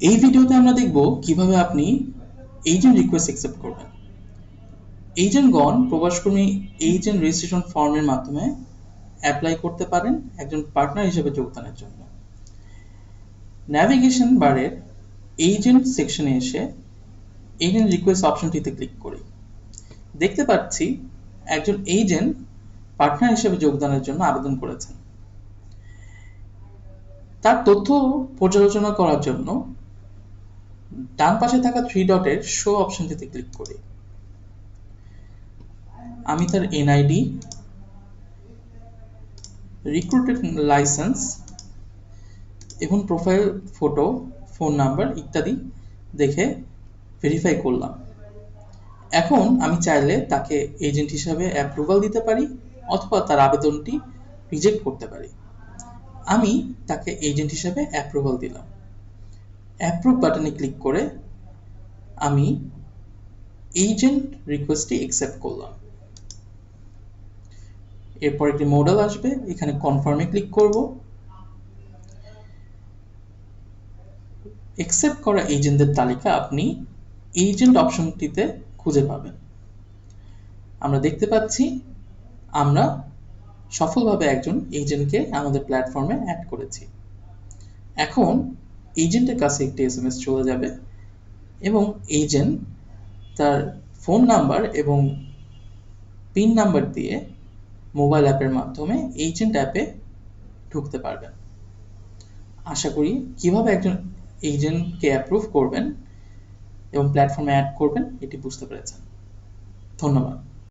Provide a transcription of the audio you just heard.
এই ভিডিওতে আমরা দেখব কিভাবে আপনি এজেন্ট রিকোয়েস্ট অ্যাকসেপ্ট করবেন। এজেন্টগণ প্রবাসকর্মী এজেন্ট রেজিস্ট্রেশন ফর্মের মাধ্যমে অ্যাপ্লাই করতে পারেন একজন পার্টনার হিসেবে যোগদানের জন্য। ন্যাভিগেশন বারের এজেন্ট সেকশনে এসে এজেন্ট রিকোয়েস্ট অপশনটিতে ক্লিক করি। দেখতে পাচ্ছি একজন এজেন্ট পার্টনার হিসেবে যোগদানের জন্য আবেদন করেছেন। তার তথ্য পর্যালোচনা করার জন্য ডান পাশে থাকা 3 ডটের শো অপশনটিতে ক্লিক করি। আমি তার এনআইডি, রিক্রুটেড লাইসেন্স এবং প্রোফাইল ফটো, ফোন নাম্বার ইত্যাদি দেখে ভেরিফাই করলাম। এখন আমি চাইলে তাকে এজেন্ট হিসাবে অ্যাপ্রুভাল দিতে পারি অথবা তার আবেদনটি রিজেক্ট করতে পারি। আমি তাকে এজেন্ট হিসাবে অ্যাপ্রুভাল দিলাম। অ্যাপ্রুভ বাটনে ক্লিক করে আমি এজেন্ট রিকোয়েস্টটি অ্যাকসেপ্ট করলাম। এরপর একটি মডেল আসবে, এখানে কনফার্মে ক্লিক করব। অ্যাকসেপ্ট করা এজেন্টদের তালিকা আপনি এজেন্ট অপশনটিতে খুঁজে পাবেন। আমরা দেখতে পাচ্ছি আমরা সফলভাবে একজন এজেন্টকে আমাদের প্ল্যাটফর্মে অ্যাড করেছি। এখন এজেন্টের কাছে একটি এসএমএস চলে যাবে এবং এজেন্ট তার ফোন নাম্বার এবং পিন নাম্বার দিয়ে মোবাইল অ্যাপের মাধ্যমে এজেন্ট অ্যাপে ঢুকতে পারবেন। আশা করি কিভাবে একজন এজেন্টকে অ্যাপ্রুভ করবেন এবং প্ল্যাটফর্মে অ্যাড করবেন এটি বুঝতে পেরেছেন। ধন্যবাদ।